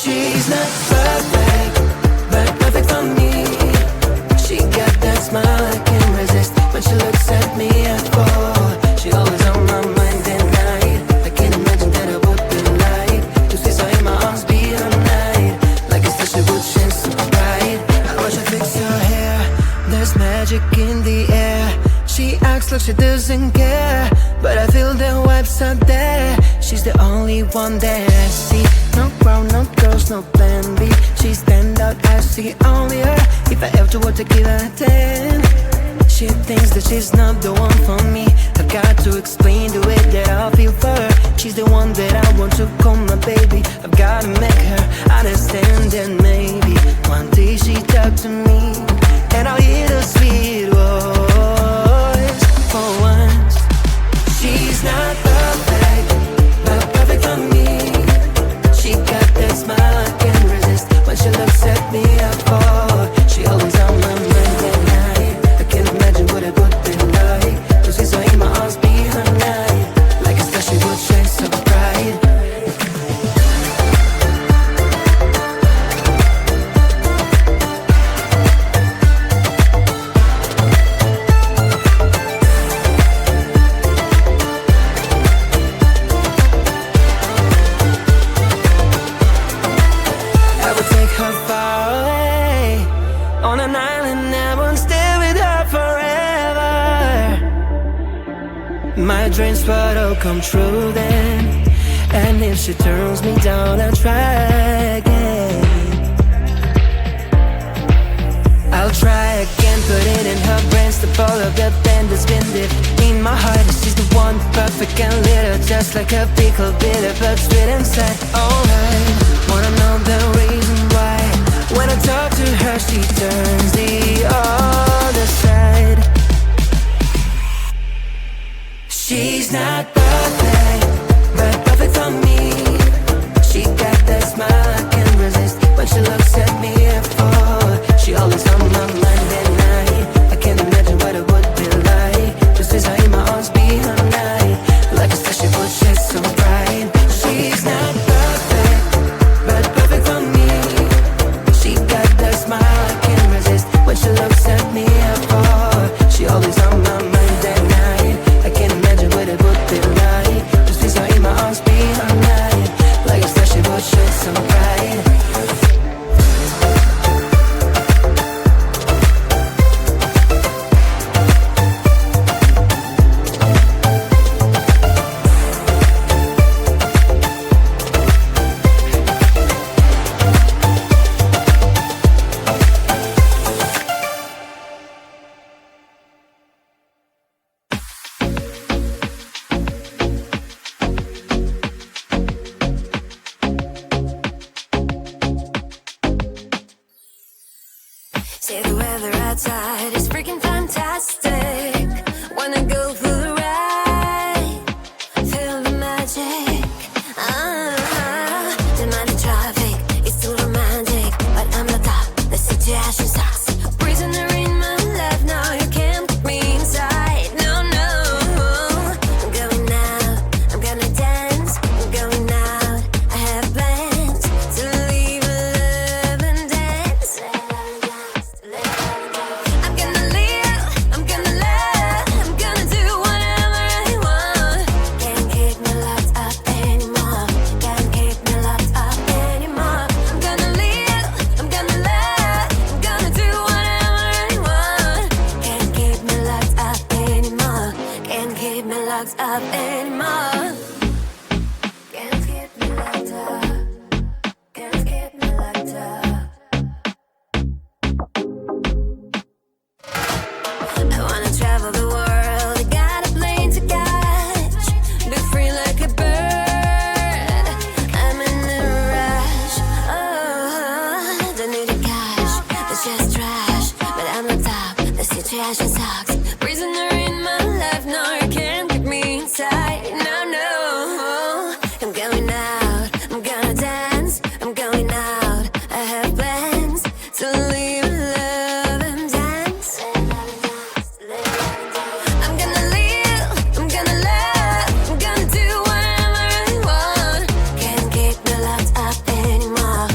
She's not perfect, but perfect for me. She got that smile I can't resist when she looks at me. I fall. She always on my mind at night. I can't imagine that I would be like to squeeze her in my arms, be her night. Like it's such a good chance so bright. I watch her fix her hair. There's magic in the air. She acts like she doesn't care, but I feel the vibes are there. She's the only one that I see. No crown, no girls, no plan B. She stand out, I see only her. If I ever were to give her a 10, she thinks that she's not the one for me. I've got to explain the way that I feel for her. She's the one that I want to call my baby. I've gotta make her understand that maybe one day she talk to me and I'll hear the sweet voice for once. She's not perfect, but perfect for me. She got that smile I can't resist when she looks at me. I fall. She always on my mind at night. I can't imagine what it would be like to see her in my arms, be her night. Like a star, she would shine so bright. On an island, I won't stay with her forever. My dreams would all come true then. And if she turns me down, I'll try again. I'll try again, put it in her brains to follow the bend that's been deep in my heart. She's the one, perfect and little, just like a pickle, bitter but sweet inside. Alright, wanna know the reason why. When I talk to her, she turns the other side. She's not perfect, but perfect for me. She got that smile I can't resist when she looks at me. I fall. She always on my mind at night. I can't imagine what it would be like just as her in my arms, be her night. Like a star, she would shine so bright. She's not perfect, but perfect for me. She got that smile I can't resist when she looks at me. I fall. She always on my mind at night. I can't imagine what it would be like just squeeze her in my arms, be her night. Like a star, she would shine so bright. Say the weather outside is freaking fantastic. Wanna go for the ride, feel the magic. Demand the traffic, it's too romantic, but I'm not up. The situation sucks. Prisoner in my life now, you can't put me inside. No, no. I'm going out, I'm gonna dance. I'm going out, I have plans to leave love and dance. I'm gonna live, I'm gonna love, I'm gonna do whatever I want. Can't keep me locked up anymore. Can't keep me locked up anymore. I'm gonna live, I'm gonna love, I'm gonna do whatever I want. Can't keep me locked up anymore. Can't keep me locked up anymore. Can't keep me locked up. Can't keep me locked up. I wanna travel the world, I got a plane to catch. Be free like a bird, I'm in a rush. Oh, don't need a cash, it's just trash. But I'm on top, the situation sucks. Prisoner in my life, no, you can't keep me inside. No, no. I'm going out, I'm gonna dance. I'm going out, I have plans to leave love and dance. I'm gonna live, I'm gonna love, I'm gonna do whatever I want. Can't keep me locked up anymore.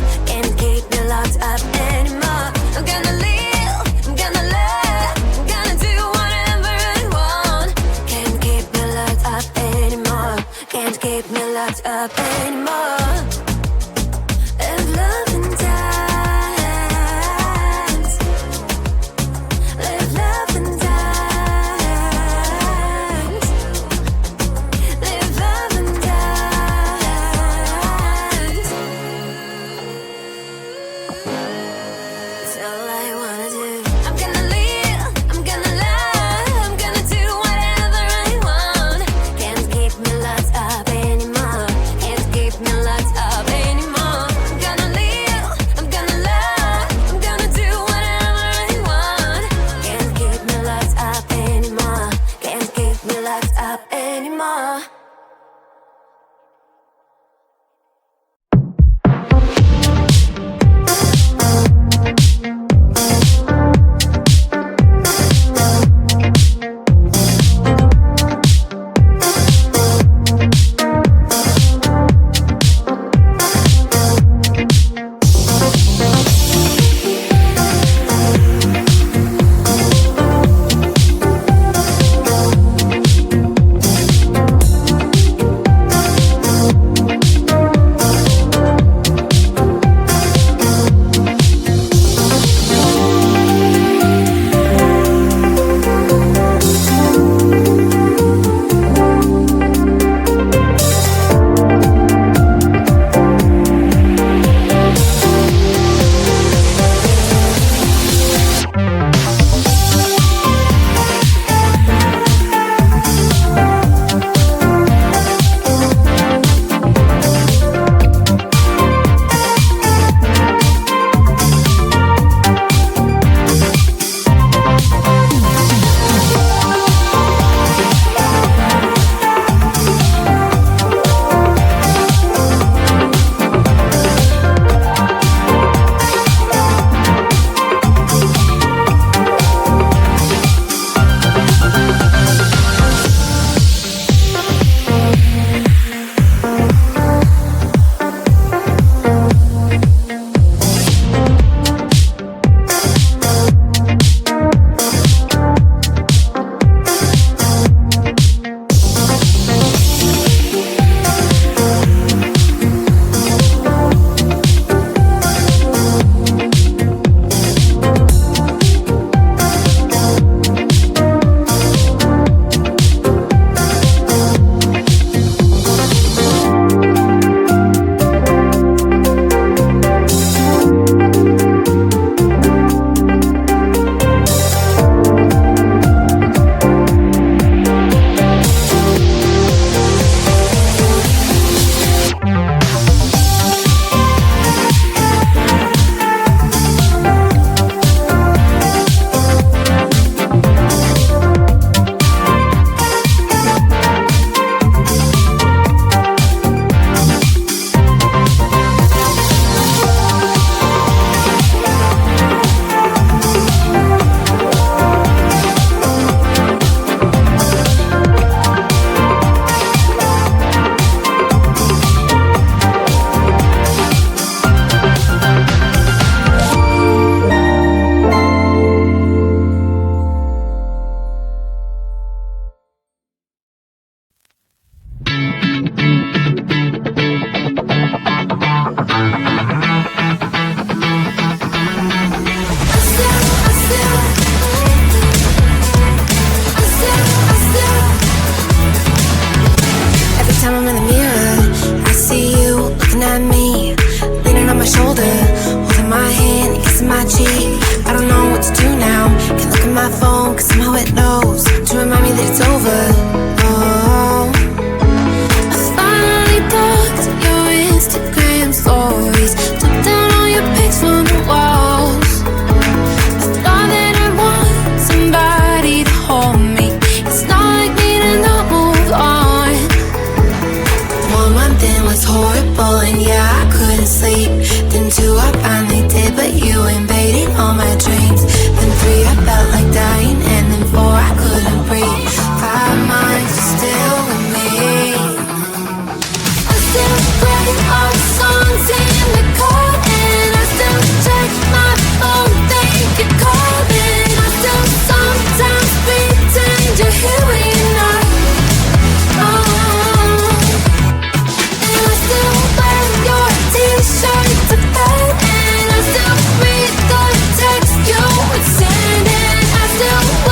Still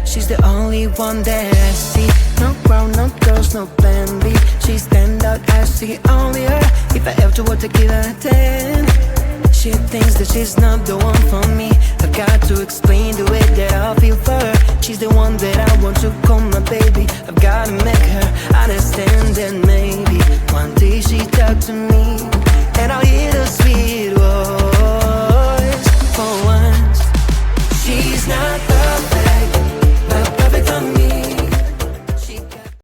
She's the only one that I see. No brown, no girls, no plan B. She stand out as the only her. If I ever were to give her a 10, she thinks that she's not the one for me. I've got to explain the way that I feel for her. She's the one that I want to call my baby. I've gotta make her understand that maybe one day she talk to me and I'll hear the sweet words.